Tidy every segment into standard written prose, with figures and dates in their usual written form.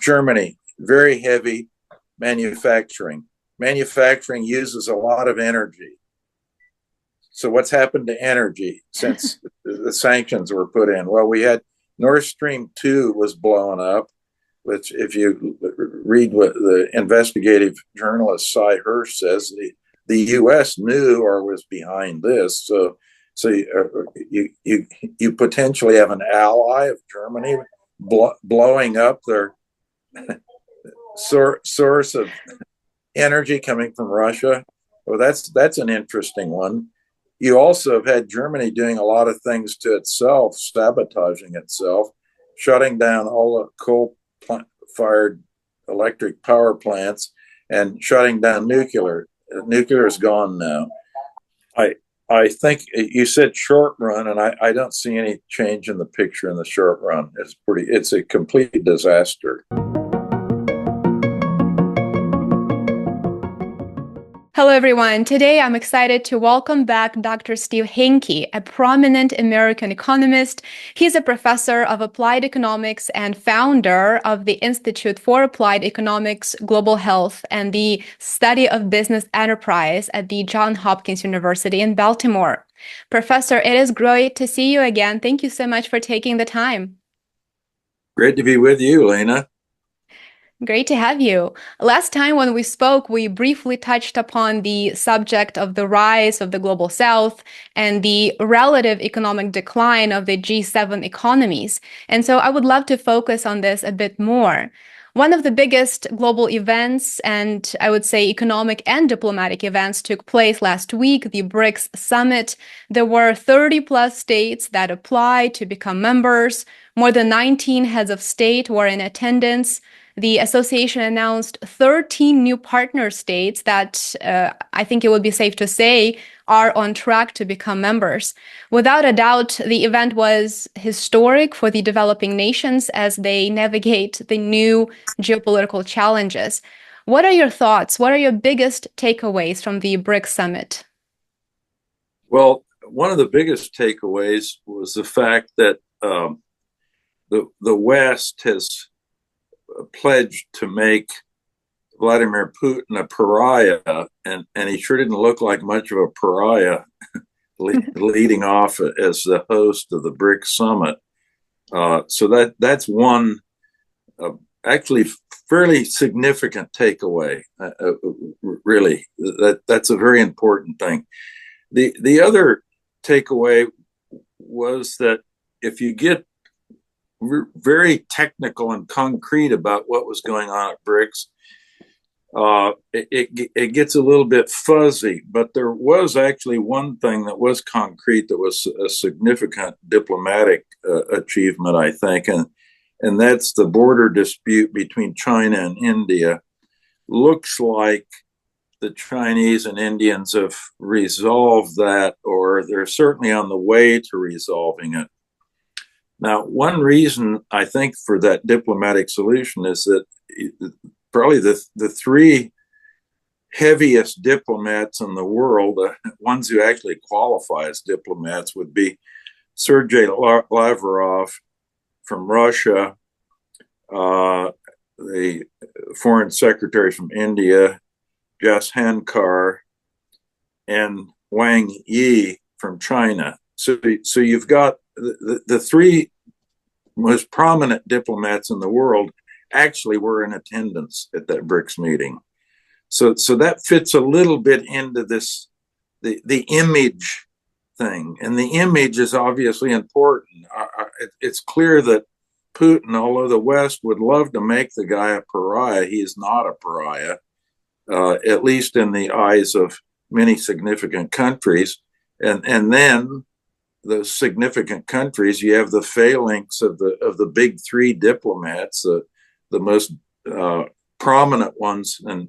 Germany, very heavy manufacturing. Manufacturing uses a lot of energy. So what's happened to energy since the sanctions were put in? Well, we had Nord Stream 2 was blown up, which if you read what the investigative journalist Cy Hirsch says, the U.S. knew or was behind this. So you potentially have an ally of Germany blowing up their source of energy coming from Russia. Well, that's an interesting one. You also have had Germany doing a lot of things to itself, sabotaging itself, shutting down all the coal-fired electric power plants and shutting down nuclear. Nuclear is gone now. I think you said short run, and I don't see any change in the picture in the short run. It's a complete disaster. Hello, everyone. Today, I'm excited to welcome back Dr. Steve Hanke, a prominent American economist. He's a professor of applied economics and founder of the Institute for Applied Economics, Global Health, and the Study of Business Enterprise at the Johns Hopkins University in Baltimore. Professor, it is great to see you again. Thank you so much for taking the time. Great to be with you, Lena. Great to have you. Last time when we spoke, we briefly touched upon the subject of the rise of the global south and the relative economic decline of the G7 economies. And so I would love to focus on this a bit more. One of the biggest global events, and I would say economic and diplomatic events, took place last week, the BRICS summit. There were 30 plus states that applied to become members. More than 19 heads of state were in attendance. The association announced 13 new partner states that I think it would be safe to say are on track to become members. Without a doubt, the event was historic for the developing nations as they navigate the new geopolitical challenges. What are your thoughts? What are your biggest takeaways from the BRICS summit? Well, one of the biggest takeaways was the fact that the West has pledged to make Vladimir Putin a pariah, and he sure didn't look like much of a pariah leading off as the host of the BRICS summit. So that's one actually fairly significant takeaway. Really, that's a very important thing. The other takeaway was that if you get very technical and concrete about what was going on at BRICS, it gets a little bit fuzzy, but there was actually one thing that was concrete that was a significant diplomatic achievement, I think, and that's the border dispute between China and India. Looks like the Chinese and Indians have resolved that, or they're certainly on the way to resolving it. Now, one reason I think for that diplomatic solution is that probably the three heaviest diplomats in the world, ones who actually qualify as diplomats, would be Sergei Lavrov from Russia, the foreign secretary from India, Jas Hankar, and Wang Yi from China. So you've got the three most prominent diplomats in the world actually were in attendance at that BRICS meeting. So that fits a little bit into this, the image thing. And the image is obviously important. It's clear that Putin, although the West would love to make the guy a pariah, he is not a pariah, at least in the eyes of many significant countries. And then those significant countries, you have the phalanx of the big three diplomats, the most prominent ones and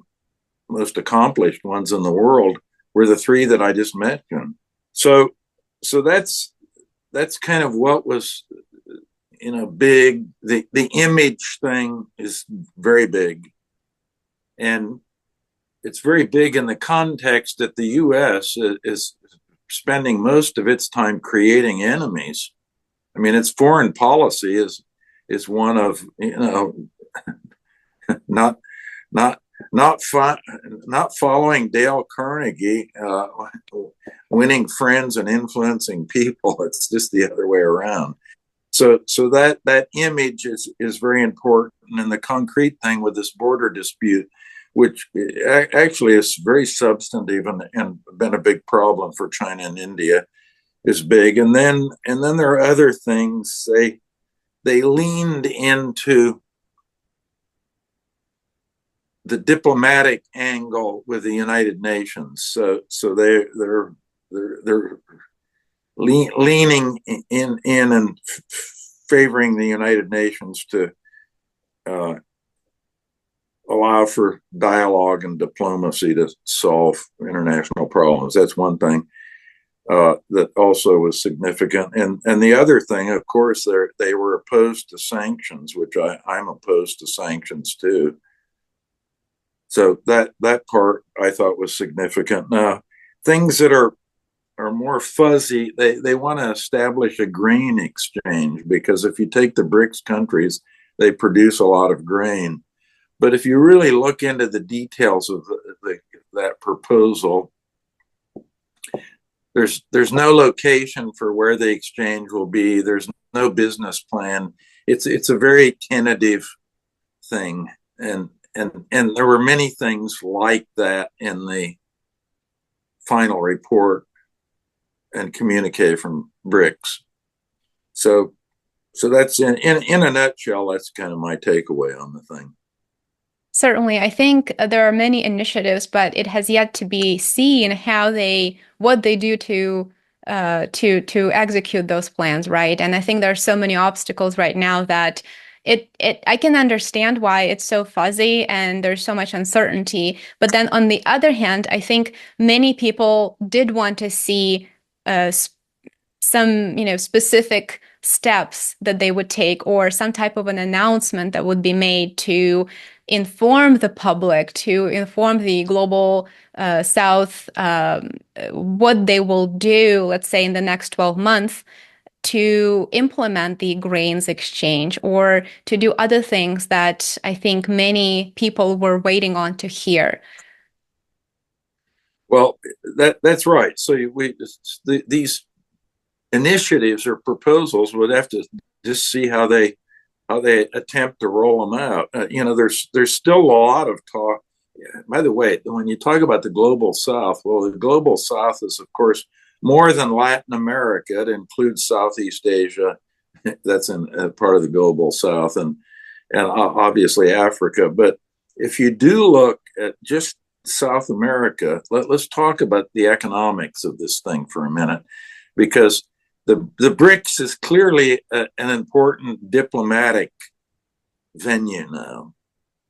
most accomplished ones in the world were the three that I just mentioned. So that's kind of what was, big. The image thing is very big, and it's very big in the context that the U.S. is spending most of its time creating enemies. I mean, its foreign policy is one of, not not not following Dale Carnegie, winning friends and influencing people. It's just the other way around. So that image is very important. And the concrete thing with this border dispute, which actually is very substantive and been a big problem for China and India, is big. And then there are other things. They leaned into the diplomatic angle with the United Nations. So they're leaning in and favoring the United Nations to allow for dialogue and diplomacy to solve international problems. That's one thing that also was significant. And the other thing, of course, they were opposed to sanctions, which I'm opposed to sanctions too. So that part I thought was significant. Now, things that are more fuzzy, they want to establish a grain exchange, because if you take the BRICS countries, they produce a lot of grain. But if you really look into the details of that proposal, there's no location for where the exchange will be. There's no business plan. It's a very tentative thing, and there were many things like that in the final report and communique from BRICS. So that's in a nutshell, that's kind of my takeaway on the thing. Certainly, I think there are many initiatives, but it has yet to be seen what they do to execute those plans, right? And I think there are so many obstacles right now that I can understand why it's so fuzzy and there's so much uncertainty. But then on the other hand, I think many people did want to see some, specific steps that they would take, or some type of an announcement that would be made to inform the public, to inform the global South what they will do, let's say, in the next 12 months to implement the grains exchange, or to do other things that I think many people were waiting on to hear. Well, that's right. So these initiatives or proposals would have to just see how they attempt to roll them out. There's still a lot of talk. By the way, when you talk about the global South, well, the global South is, of course, more than Latin America. It includes Southeast Asia. That's in part of the global South, and obviously Africa. But if you do look at just South America, let's talk about the economics of this thing for a minute, because the BRICS is clearly an important diplomatic venue now,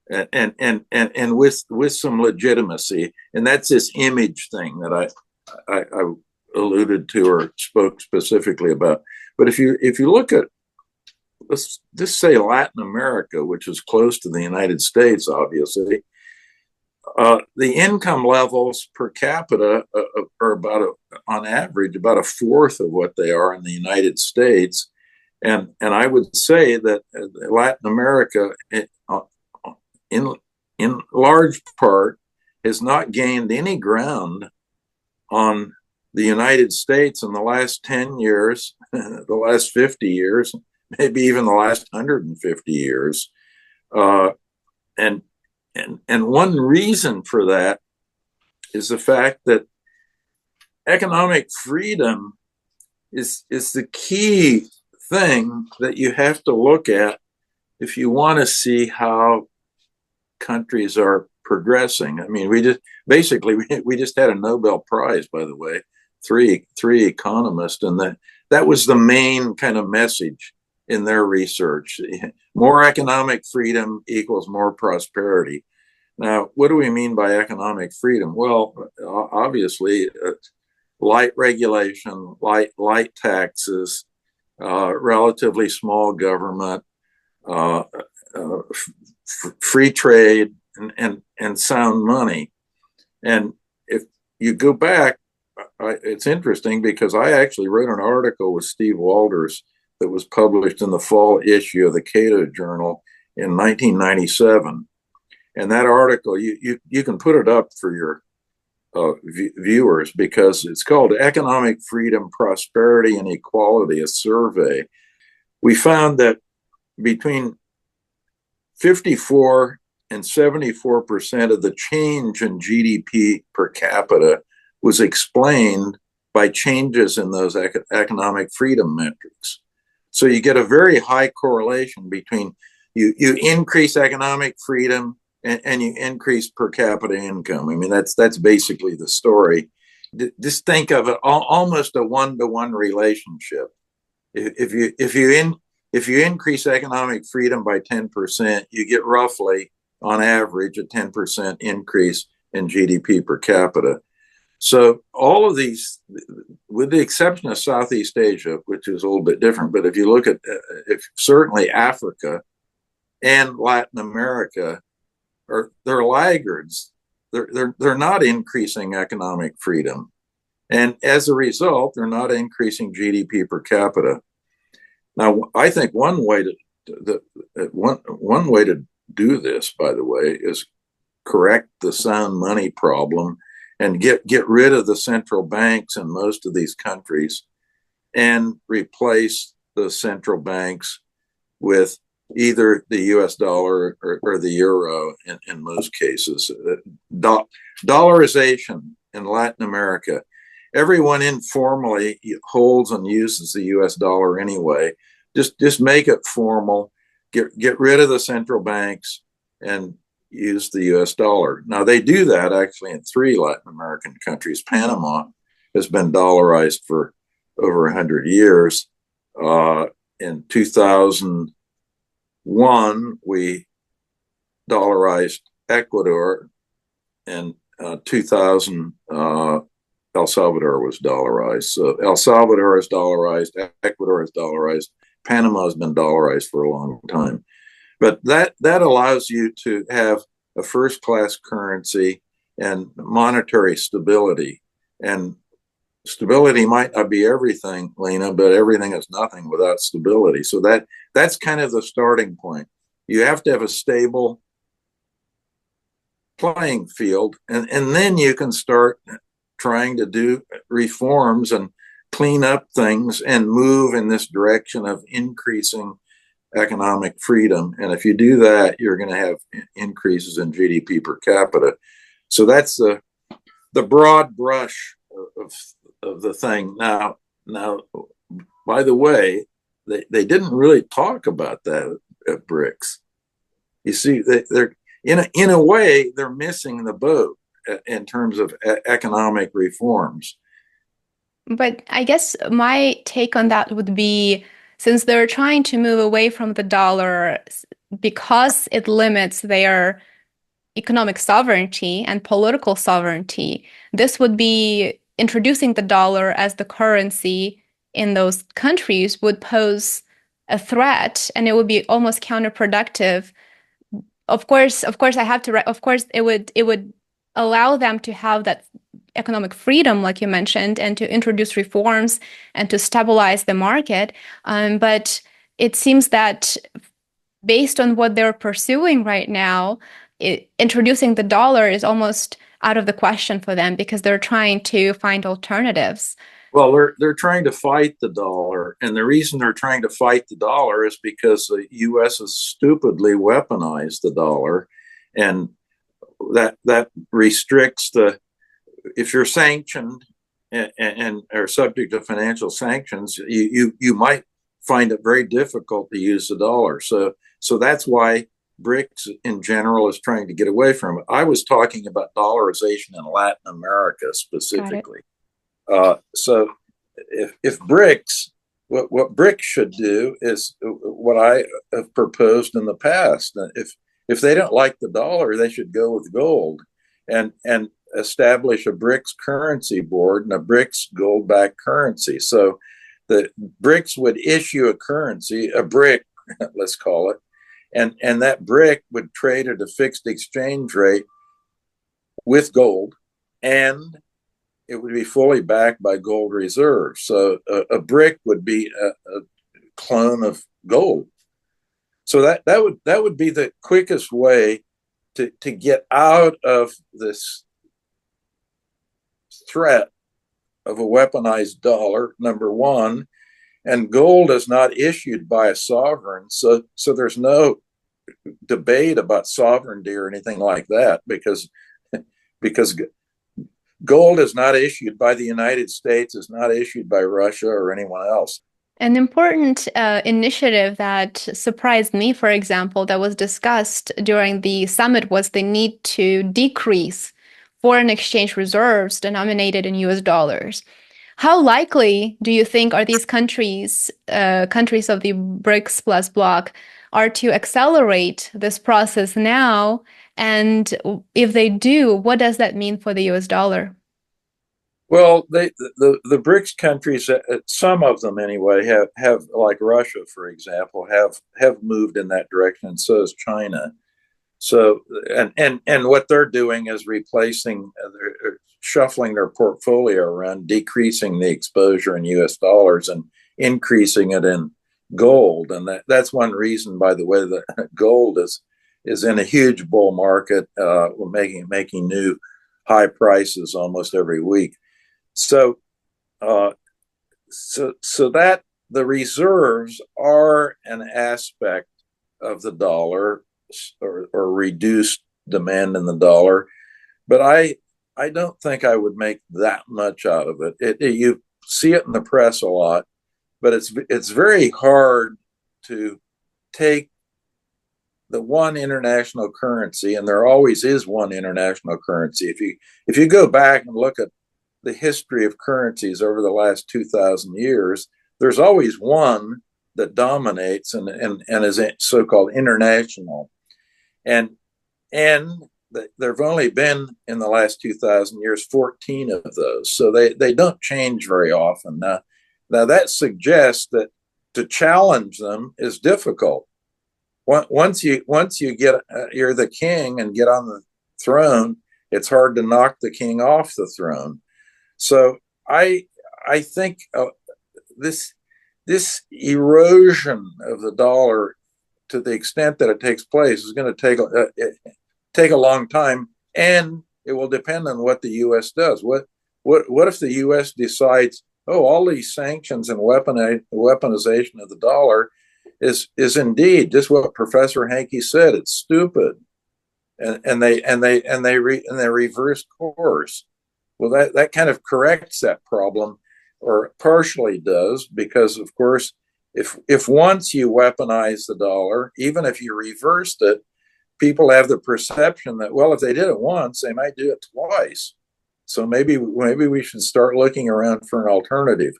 and with some legitimacy, and that's this image thing that I alluded to or spoke specifically about. But if you look at, let's just say, Latin America, which is close to the United States, obviously, the income levels per capita are on average about a fourth of what they are in the United States, and I would say that Latin America, in large part, has not gained any ground on the United States in the last 10 years, the last 50 years, maybe even the last 150 years, and one reason for that is the fact that economic freedom is the key thing that you have to look at if you want to see how countries are progressing. I mean, we just had a Nobel Prize, by the way, three economists, and that was the main kind of message in their research. More economic freedom equals more prosperity. Now, what do we mean by economic freedom? Well, obviously, light regulation, light taxes, relatively small government, free trade, and sound money. And if you go back, it's interesting because I actually wrote an article with Steve Walters that was published in the fall issue of the Cato Journal in 1997. And that article, you can put it up for your viewers, because it's called Economic Freedom, Prosperity, and Equality, a survey. We found that between 54 and 74% of the change in GDP per capita was explained by changes in those economic freedom metrics. So you get a very high correlation between you increase economic freedom and you increase per capita income. I mean, that's basically the story. Just think of it almost a one-to-one relationship. If you increase economic freedom by 10%, you get roughly, on average, a 10% increase in GDP per capita. So all of these, with the exception of Southeast Asia, which is a little bit different, but if you look at certainly Africa and Latin America, they're laggards. They're not increasing economic freedom, and as a result, they're not increasing GDP per capita. Now, I think one way to do this, by the way, is correct the sound money problem and get rid of the central banks in most of these countries and replace the central banks with either the US dollar or the euro in most cases. Dollarization in Latin America. Everyone informally holds and uses the US dollar anyway. Just make it formal. Get rid of the central banks and use the US dollar. Now, they do that actually in 3 Latin American countries. Panama has been dollarized for over 100 years. In 2001, we dollarized Ecuador. In 2000, El Salvador was dollarized. So El Salvador is dollarized, Ecuador is dollarized, Panama has been dollarized for a long time. But that allows you to have a first-class currency and monetary stability. And stability might not be everything, Lena, but everything is nothing without stability. So that's kind of the starting point. You have to have a stable playing field, and then you can start trying to do reforms and clean up things and move in this direction of increasing economic freedom. And if you do that, you're going to have increases in GDP per capita. So that's the broad brush of the thing. Now, by the way, they didn't really talk about that at BRICS. You see, they're in a way they're missing the boat in terms of economic reforms. But I guess my take on that would be, since they're trying to move away from the dollar because it limits their economic sovereignty and political sovereignty, this would be introducing the dollar as the currency in those countries would pose a threat, and it would be almost counterproductive. Of course, I have to. Of course, it would allow them to have that economic freedom, like you mentioned, and to introduce reforms and to stabilize the market. But it seems that based on what they're pursuing right now, introducing the dollar is almost out of the question for them because they're trying to find alternatives. Well, they're trying to fight the dollar, and the reason they're trying to fight the dollar is because the U.S. has stupidly weaponized the dollar, and that restricts if you're sanctioned and are subject to financial sanctions, you might find it very difficult to use the dollar. So that's why BRICS in general is trying to get away from it. I was talking about dollarization in Latin America specifically. So if BRICS, what BRICS should do is what I have proposed in the past. If they don't like the dollar, they should go with gold and establish a BRICS currency board and a BRICS gold-backed currency. So the BRICS would issue a currency, a BRIC, let's call it, and that BRIC would trade at a fixed exchange rate with gold, and it would be fully backed by gold reserves. So a BRIC would be a clone of gold. So that would be the quickest way to get out of this threat of a weaponized dollar, number one, and gold is not issued by a sovereign, so there's no debate about sovereignty or anything like that because gold is not issued by the United States, is not issued by Russia or anyone else. An important initiative that surprised me, for example, that was discussed during the summit was the need to decrease foreign exchange reserves denominated in US dollars. How likely do you think are these countries of the BRICS plus bloc, are to accelerate this process now? And if they do, what does that mean for the US dollar? Well, the BRICS countries, some of them anyway, have like Russia, for example, have moved in that direction, and so has China. So, and what they're doing is replacing, shuffling their portfolio around, decreasing the exposure in U.S. dollars and increasing it in gold, and that's one reason, by the way, that gold is in a huge bull market, making new high prices almost every week. So, so that the reserves are an aspect of the dollar, or reduced demand in the dollar, but I don't think I would make that much out of it. You see it in the press a lot, but it's very hard to take the one international currency, and there always is one international currency. If you go back and look at the history of currencies over the last 2,000 years, there's always one that dominates and is so-called international. And there have only been, in the last 2,000 years, 14 of those. So they don't change very often. Now that suggests that to challenge them is difficult. Once you get, you're the king and get on the throne, it's hard to knock the king off the throne. So I think this erosion of the dollar, to the extent that it takes place, is going to take a long time, and it will depend on what the U.S. does. What if the U.S. decides, oh, all these sanctions and weaponization of the dollar is indeed just what Professor Hanke said? It's stupid, and they reverse course. Well, that kind of corrects that problem, or partially does, because of course, if once you weaponize the dollar, even if you reversed it, people have the perception that, well, if they did it once, they might do it twice. So maybe we should start looking around for an alternative.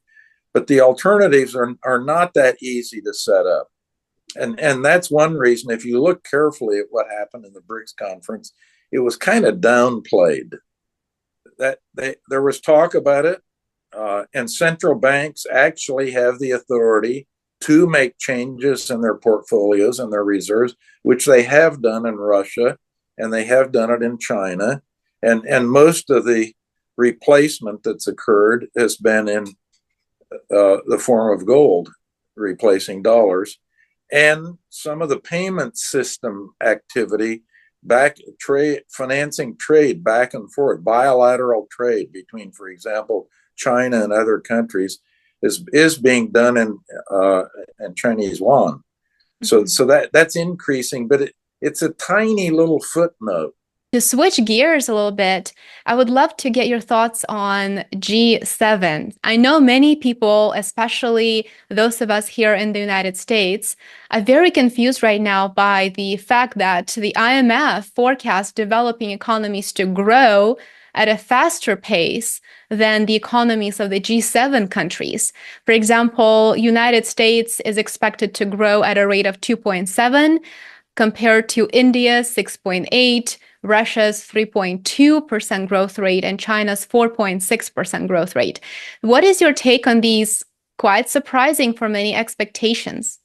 But the alternatives are not that easy to set up. And that's one reason, if you look carefully at what happened in the BRICS conference, it was kind of downplayed. There was talk about it, and central banks actually have the authority to make changes in their portfolios and their reserves, which they have done in Russia, and they have done it in China, and most of the replacement that's occurred has been in the form of gold replacing dollars, and some of the payment system activity, financing trade back and forth, bilateral trade between, for example, China and other countries, is being done in Chinese yuan. So that's increasing, but it's a tiny little footnote. To switch gears a little bit, I would love to get your thoughts on G7. I know many people, especially those of us here in the United States, are very confused right now by the fact that the IMF forecasts developing economies to grow at a faster pace than the economies of the G7 countries. For example, United States is expected to grow at a rate of 2.7 compared to India's 6.8, Russia's 3.2% growth rate, and China's 4.6% growth rate. What is your take on these quite surprising for many expectations?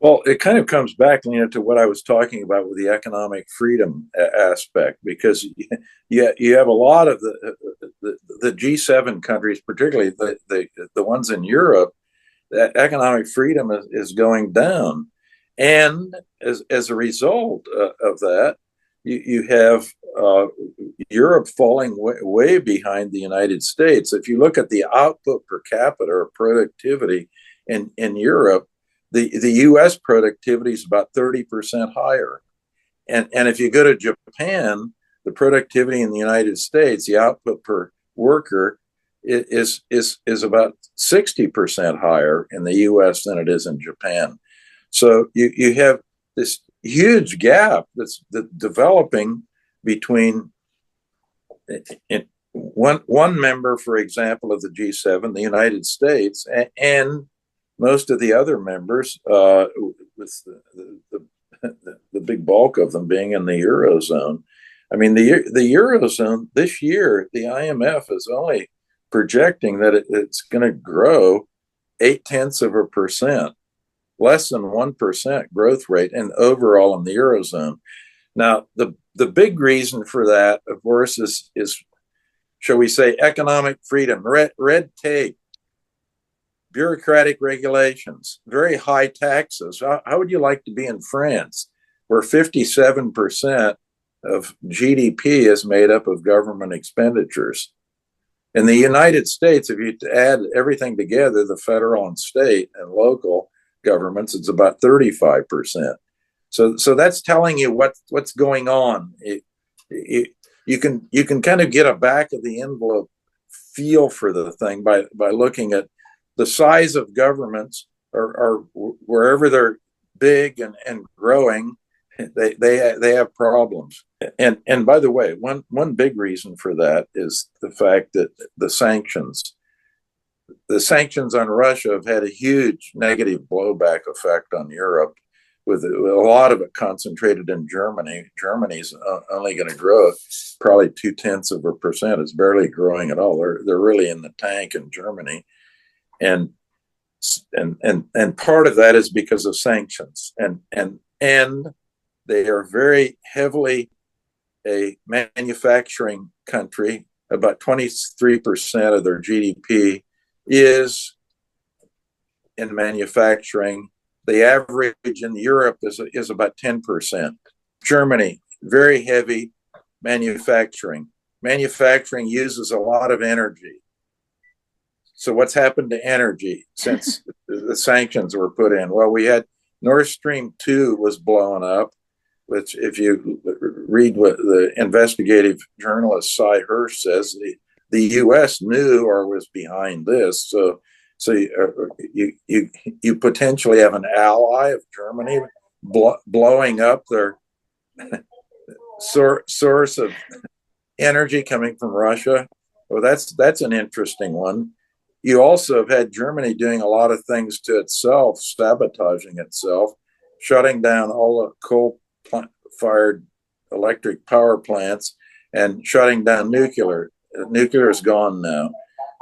Well, it kind of comes back, Lena, to what I was talking about with the economic freedom aspect, because you have a lot of the G7 countries, particularly the ones in Europe, that economic freedom is going down. And as a result of that, you have Europe falling way behind the United States. If you look at the output per capita or productivity in Europe, the U.S. productivity is about 30% higher. And if you go to Japan, the productivity in the United States, the output per worker is about 60% higher in the U.S. than it is in Japan. So you have this huge gap that's developing between one member, for example, of the G7, the United States, and most of the other members, with the big bulk of them being in the Eurozone. I mean, the Eurozone this year, the IMF is only projecting that it's going to grow 0.8%, less than 1% growth rate, and overall in the Eurozone. Now, the big reason for that, of course, is shall we say, economic freedom, red tape, bureaucratic regulations, very high taxes. How would you like to be in France, where 57% of GDP is made up of government expenditures? In the United States, if you add everything together, the federal and state and local governments, it's about 35%. So that's telling you what's going on. You can kind of get a back of the envelope feel for the thing by looking at the size of governments, or wherever they're big and growing, they have problems. And by the way, one big reason for that is the fact that the sanctions on Russia have had a huge negative blowback effect on Europe, with a lot of it concentrated in Germany. Germany's only going to grow probably 0.2%. It's barely growing at all. They're really in the tank in Germany, and part of that is because of sanctions, and they are very heavily a manufacturing country. About 23% of their GDP is in manufacturing. The average in Europe is about 10%. Germany, very heavy manufacturing. Manufacturing uses a lot of energy. So what's happened to energy since the sanctions were put in? Well, we had Nord Stream 2 was blown up, which, if you read what the investigative journalist Cy Hirsch says, the U.S. knew or was behind this. So you potentially have an ally of Germany blowing up their source of energy coming from Russia. Well, that's an interesting one. You also have had Germany doing a lot of things to itself, sabotaging itself, shutting down all the coal-fired electric power plants and shutting down nuclear. Nuclear is gone now.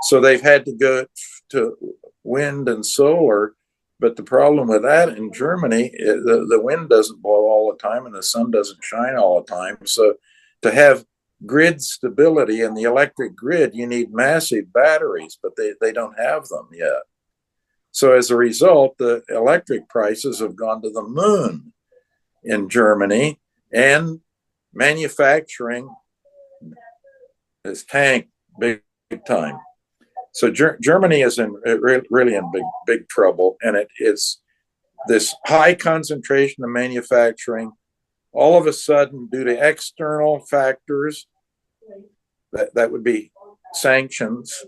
So they've had to go to wind and solar. But the problem with that in Germany, the wind doesn't blow all the time and the sun doesn't shine all the time. So to have grid stability in the electric grid, you need massive batteries, but they don't have them yet. So as a result, the electric prices have gone to the moon in Germany, and manufacturing is tanked big time. So Germany is really in big trouble, and it's this high concentration of manufacturing. All of a sudden, due to external factors, that would be sanctions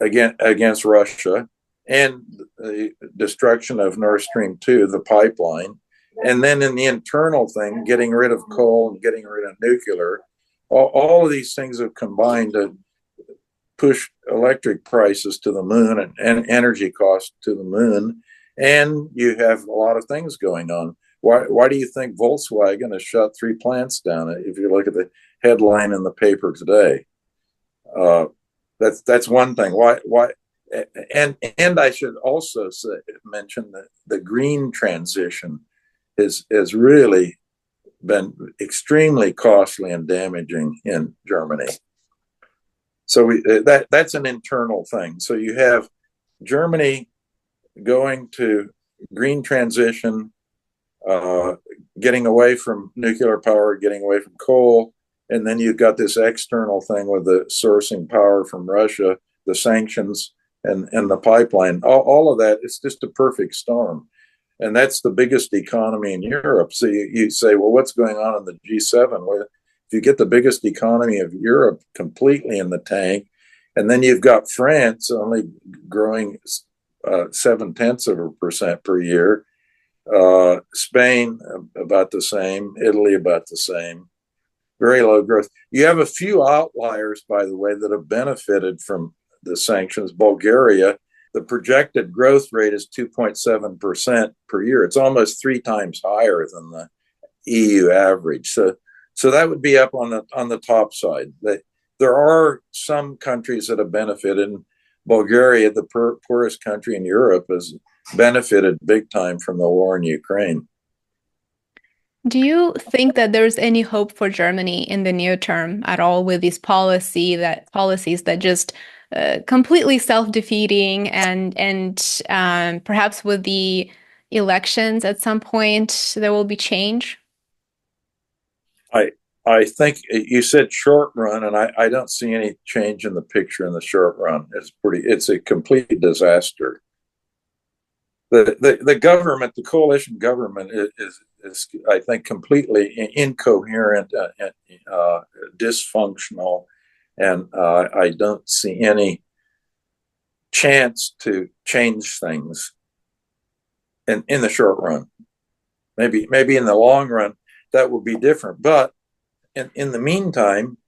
against Russia, and the destruction of Nord Stream 2, the pipeline, and then in the internal thing, getting rid of coal and getting rid of nuclear. All of these things have combined to push electric prices to the moon and energy costs to the moon. And you have a lot of things going on. Why do you think Volkswagen has shut 3 plants down? If you look at the headline in the paper today, that's one thing. Why? And I should also mention that the green transition has really been extremely costly and damaging in Germany. So that's an internal thing. So you have Germany going to green transition, uh, getting away from nuclear power, getting away from coal. And then you've got this external thing with the sourcing power from Russia, the sanctions, and the pipeline. All of that, it's just a perfect storm. And that's the biggest economy in Europe. So you say, well, what's going on in the G7? Well, if you get the biggest economy of Europe completely in the tank, and then you've got France only growing 0.7% per year, Spain about the same, Italy about the same, very low growth. You have a few outliers, by the way, that have benefited from the sanctions. Bulgaria, the projected growth rate is 2.7% per year. It's almost 3 times higher than the EU average. So that would be up on the top side. There are some countries that have benefited. Bulgaria, the poorest country in Europe, has benefited big time from the war in Ukraine. Do you think that there's any hope for Germany in the near term at all with these policies that just completely self-defeating and perhaps with the elections at some point there will be change? I I think you said short run, and I don't see any change in the picture in the short run. It's a complete disaster. The government, the coalition government, is I think completely incoherent and dysfunctional, and I don't see any chance to change things in the short run. Maybe in the long run that will be different, but in the meantime,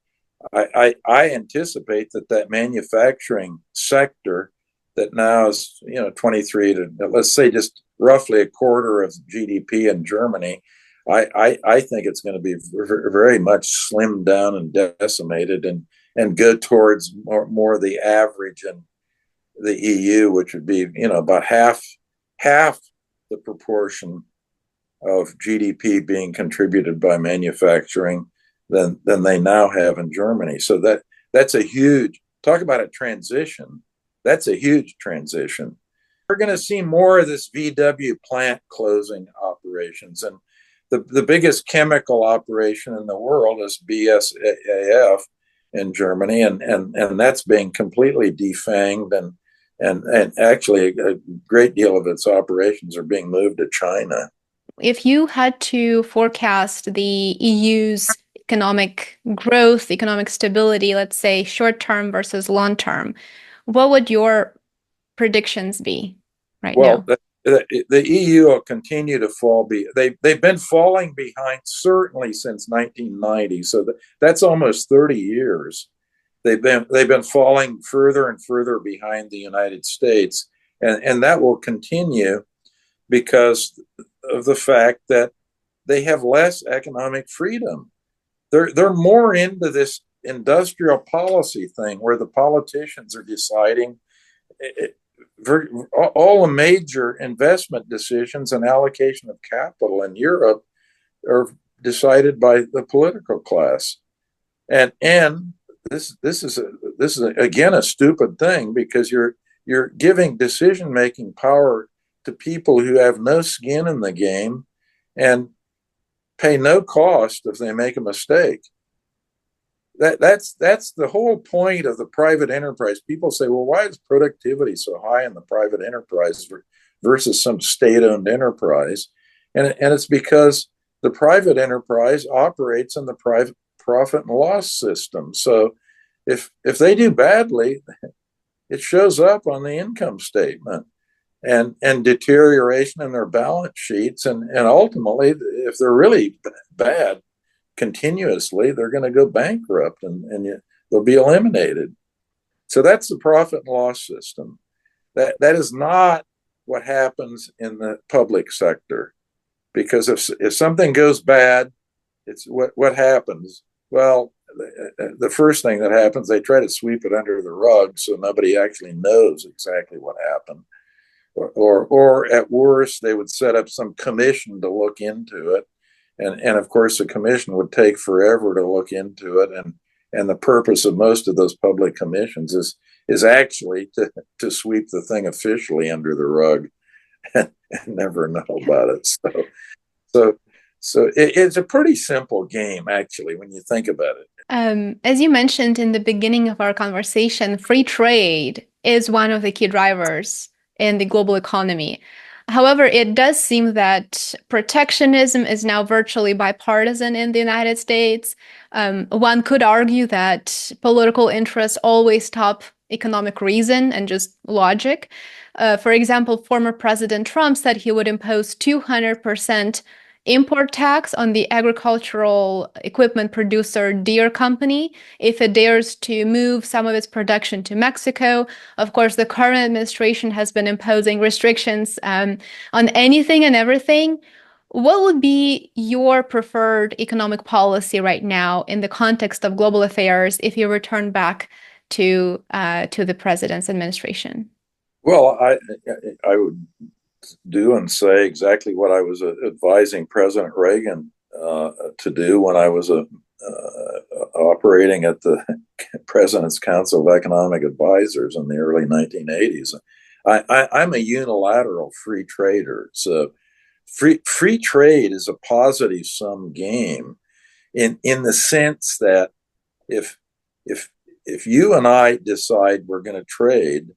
I anticipate that manufacturing sector that now is 23 to, let's say, just roughly a quarter of GDP in Germany. I think it's going to be very much slimmed down and decimated and go towards more the average in the EU, which would be about half the proportion of GDP being contributed by manufacturing than they now have in Germany. So that's a huge, talk about a transition. That's a huge transition. We're going to see more of this VW plant closing operations. And the biggest chemical operation in the world is BASF in Germany. And that's being completely defanged. And actually, a great deal of its operations are being moved to China. If you had to forecast the EU's economic growth, economic stability, let's say short term versus long term, what would your predictions be right Well, now? the EU will continue to fall. They've been falling behind certainly since 1990. So that's almost 30 years. They've been falling further and further behind the United States, and that will continue because of the fact that they have less economic freedom. They're more into this industrial policy thing where the politicians are deciding all the major investment decisions and allocation of capital in Europe are decided by the political class. And this is again a stupid thing because you're giving decision making power to people who have no skin in the game and pay no cost if they make a mistake. That's the whole point of the private enterprise. People say, well, why is productivity so high in the private enterprise versus some state-owned enterprise? And it's because the private enterprise operates in the private profit and loss system. So if they do badly, it shows up on the income statement and deterioration in their balance sheets. And ultimately, if they're really bad continuously, they're going to go bankrupt and they'll be eliminated. So that's the profit and loss system. That is not what happens in the public sector, because if something goes bad, it's what happens. Well, the first thing that happens, they try to sweep it under the rug so nobody actually knows exactly what happened. Or at worst, they would set up some commission to look into it. And of course, the commission would take forever to look into it. And the purpose of most of those public commissions is actually to sweep the thing officially under the rug and never know about it. So, it's a pretty simple game, actually, when you think about it. As you mentioned in the beginning of our conversation, free trade is one of the key drivers in the global economy. However, it does seem that protectionism is now virtually bipartisan in the United States. One could argue that political interests always top economic reason and just logic. For example, former President Trump said he would impose 200% import tax on the agricultural equipment producer Deere Company if it dares to move some of its production to Mexico. Of course, the current administration has been imposing restrictions on anything and everything. What would be your preferred economic policy right now in the context of global affairs if you return back to the president's administration? Well, I would do and say exactly what I was advising President Reagan to do when I was operating at the President's Council of Economic Advisors in the early 1980s. I'm a unilateral free trader. So free trade is a positive sum game in the sense that if if you and I decide we're going to trade,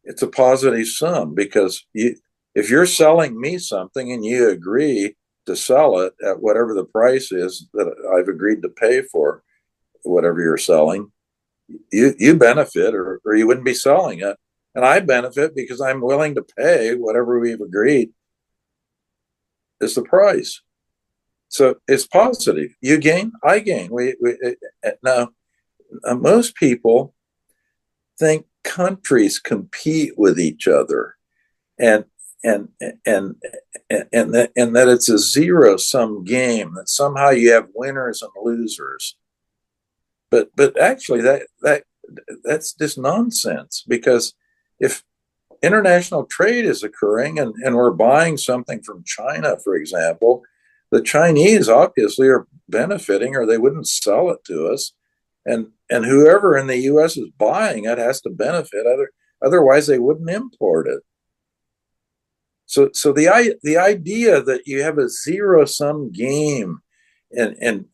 it's a positive sum because if you're selling me something and you agree to sell it at whatever the price is that I've agreed to pay for whatever you're selling, you benefit or you wouldn't be selling it. And I benefit because I'm willing to pay whatever we've agreed is the price. So it's positive. You gain, I gain. Now, most people think countries compete with each other, and and and that it's a zero sum game. That somehow you have winners and losers. But actually, that's just nonsense because if international trade is occurring and we're buying something from China, for example, the Chinese obviously are benefiting or they wouldn't sell it to us. And whoever in the US is buying it has to benefit. Otherwise, they wouldn't import it. So the idea that you have a zero sum game and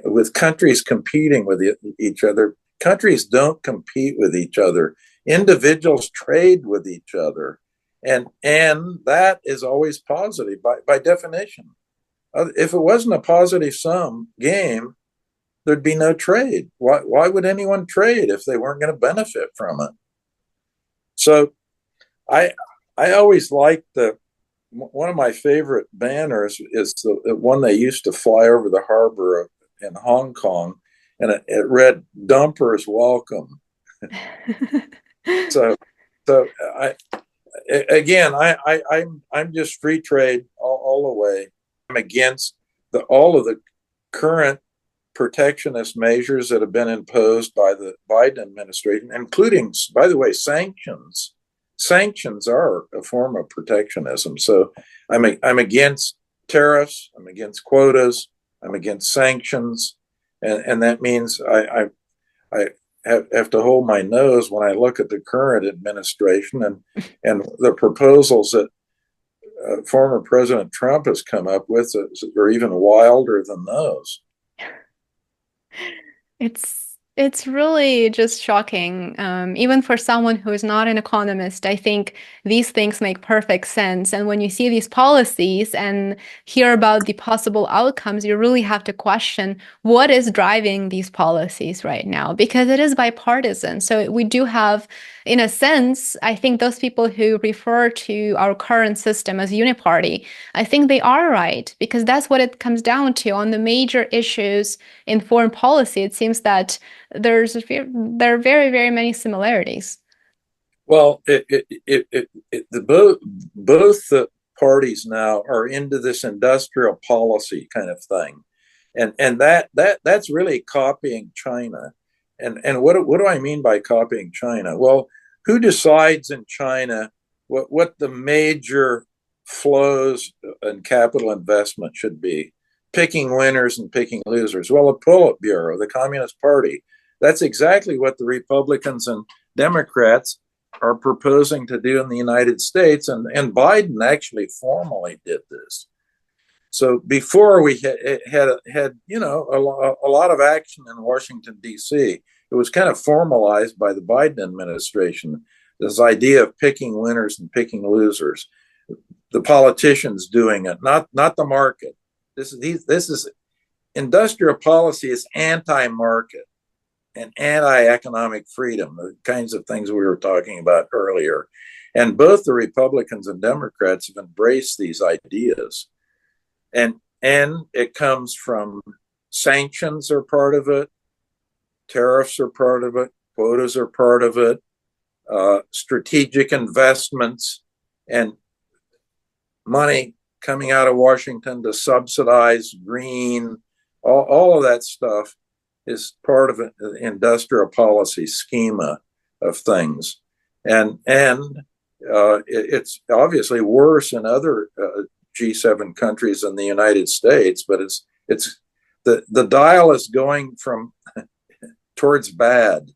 with countries competing with each other, countries don't compete with each other. Individuals trade with each other, and that is always positive by definition. If it wasn't a positive sum game, there'd be no trade. Why would anyone trade if they weren't going to benefit from it? So I always liked one of my favorite banners is the one they used to fly over the harbor in Hong Kong, and it read "Dumpers Welcome." so I again I'm just free trade all the way. I'm against all of the current protectionist measures that have been imposed by the Biden administration, including, by the way, sanctions. Sanctions are a form of protectionism. So I'm against tariffs. I'm against quotas. I'm against sanctions, and that means I have to hold my nose when I look at the current administration and the proposals that former President Trump has come up with are even wilder than those. It's really just shocking. Even for someone who is not an economist, I think these things make perfect sense. And when you see these policies and hear about the possible outcomes, you really have to question what is driving these policies right now, because it is bipartisan. So we do have, in a sense, I think those people who refer to our current system as uniparty, I think they are right, because that's what it comes down to on the major issues in foreign policy. It seems that there are very, very many similarities. Well, both the parties now are into this industrial policy kind of thing, and that's really copying China. And what do I mean by copying China? Well, who decides in China what the major flows and capital investment should be? Picking winners and picking losers. Well, the Politburo, the Communist Party, that's exactly what the Republicans and Democrats are proposing to do in the United States. And Biden actually formally did this. So before we had a lot of action in Washington D.C. It was kind of formalized by the Biden administration. This idea of picking winners and picking losers, the politicians doing it, not the market. This is industrial policy is anti-market and anti-economic freedom, the kinds of things we were talking about earlier. And both the Republicans and Democrats have embraced these ideas. And it comes from sanctions are part of it, tariffs are part of it, quotas are part of it, strategic investments and money coming out of Washington to subsidize green, all of that stuff is part of an industrial policy schema of things. And it's obviously worse in other G7 countries than the United States, but it's the dial is going from towards bad.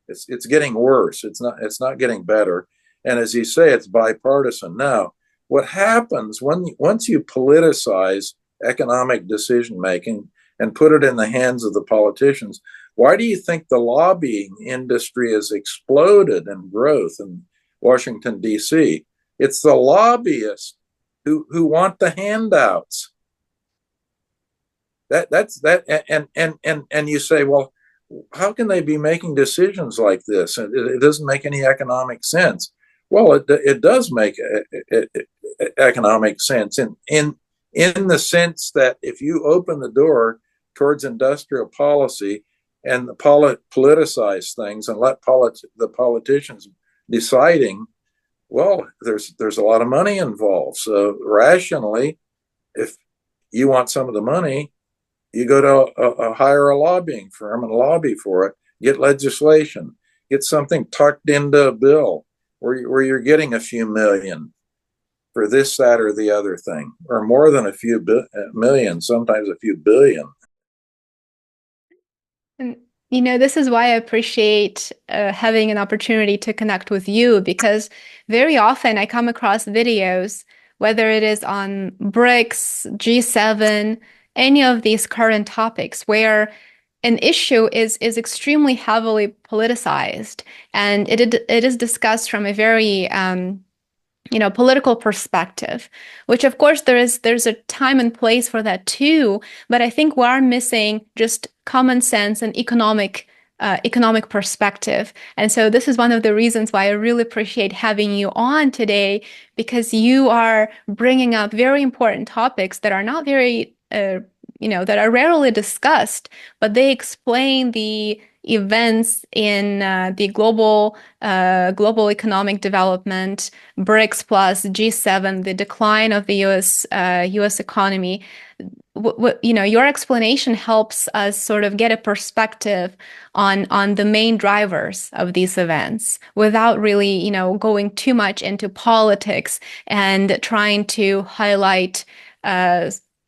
It's getting worse. It's not getting better. And as you say, it's bipartisan. Now, what happens once you politicize economic decision making and put it in the hands of the politicians? Why do you think the lobbying industry has exploded in growth in Washington, D.C.? It's the lobbyists who want the handouts. That's and you say, well, how can they be making decisions like this? It doesn't make any economic sense. Well, it does make economic sense in the sense that if you open the door towards industrial policy and politicize things and let the politicians deciding, well, there's a lot of money involved. So rationally, if you want some of the money, you go to hire a lobbying firm and lobby for it, get legislation, get something tucked into a bill where you're getting a few million for this, that, or the other thing, or more than a few million, sometimes a few billion. And, this is why I appreciate having an opportunity to connect with you, because very often I come across videos, whether it is on BRICS, G7, any of these current topics, where an issue is extremely heavily politicized, and it is discussed from a very political perspective, which of course there's a time and place for that too, but I think we are missing just common sense and economic perspective. And so this is one of the reasons why I really appreciate having you on today, because you are bringing up very important topics that are not very that are rarely discussed, but they explain the events in the global economic development, BRICS plus G7, the decline of the U.S. economy. Your explanation helps us sort of get a perspective on the main drivers of these events without really, going too much into politics and trying to highlight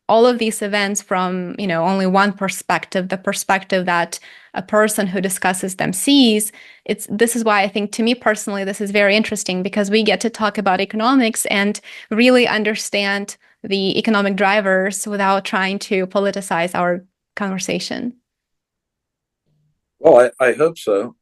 all of these events from, only one perspective, the perspective that a person who discusses them sees. This is why I think, to me personally, this is very interesting, because we get to talk about economics and really understand the economic drivers without trying to politicize our conversation. Well, I hope so.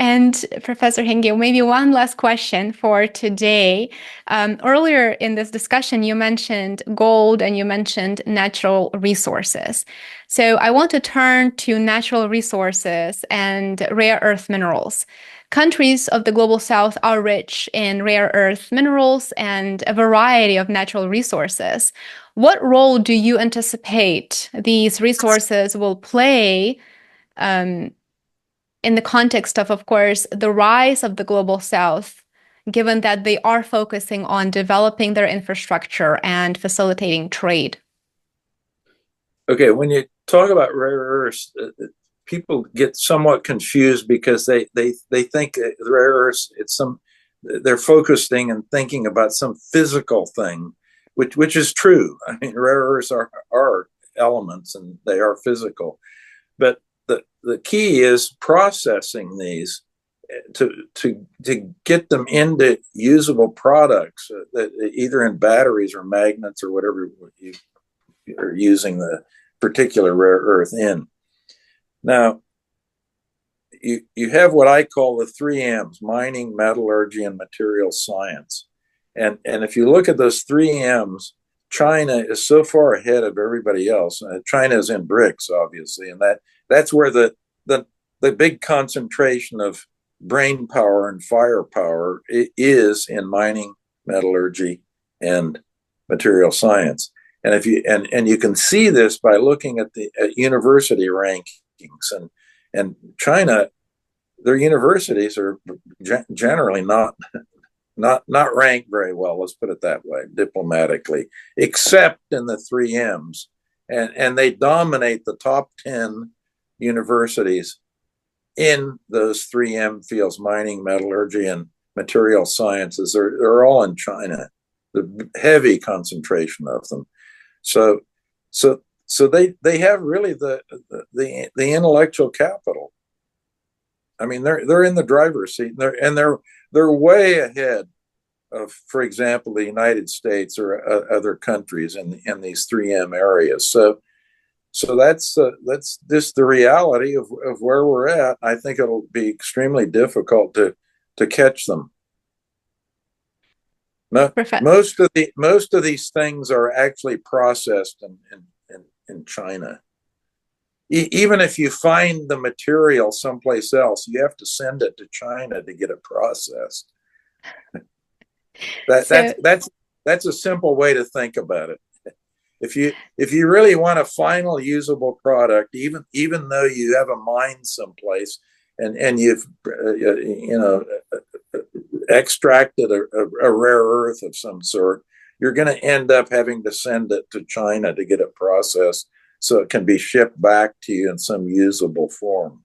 And Professor Hanke, maybe one last question for today. Earlier in this discussion, you mentioned gold and you mentioned natural resources. So I want to turn to natural resources and rare earth minerals. Countries of the global south are rich in rare earth minerals and a variety of natural resources. What role do you anticipate these resources will play in the context of course, the rise of the global south, given that they are focusing on developing their infrastructure and facilitating trade? Okay, when you talk about rare earths, people get somewhat confused because they think the rare earths, they're focusing and thinking about some physical thing, which is true. I mean, rare earths are elements and they are physical, but the key is processing these to get them into usable products, that either in batteries or magnets or whatever you are using the particular rare earth in. Now, you have what I call the three M's: mining, metallurgy, and material science. And if you look at those three M's, China is so far ahead of everybody else. China is in BRICS, obviously, and that's where the big concentration of brain power and firepower is in mining, metallurgy, and material science. And if you and you can see this by looking at the university rankings, and China, their universities are generally not ranked very well. Let's put it that way, diplomatically, except in the three M's, and they dominate the top 10 universities in those 3M fields: mining, metallurgy, and material sciences. They're all in China, the heavy concentration of them. So they have really the intellectual capital. I mean, they're in the driver's seat, and they're way ahead of, for example, the United States or other countries in these 3M areas. So that's just the reality of where we're at. I think it'll be extremely difficult to catch them. Most of these things are actually processed in China. Even if you find the material someplace else, you have to send it to China to get it processed. That's a simple way to think about it. If you really want a final usable product, even though you have a mine someplace and you've extracted a rare earth of some sort, you're going to end up having to send it to China to get it processed so it can be shipped back to you in some usable form.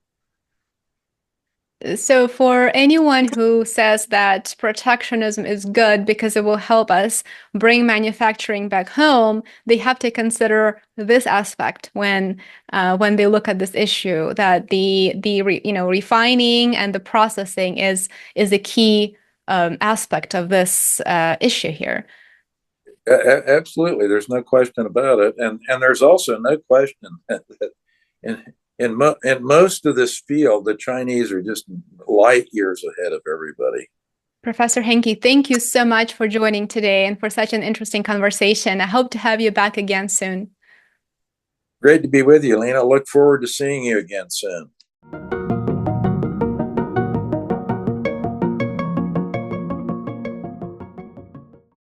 So for anyone who says that protectionism is good because it will help us bring manufacturing back home, they have to consider this aspect when they look at this issue, that the refining and the processing is a key aspect of this issue here. Absolutely, there's no question about it, and there's also no question that in most of this field, the Chinese are just light years ahead of everybody. Professor Hanke, thank you so much for joining today and for such an interesting conversation. I hope to have you back again soon. Great to be with you, Lena. Look forward to seeing you again soon.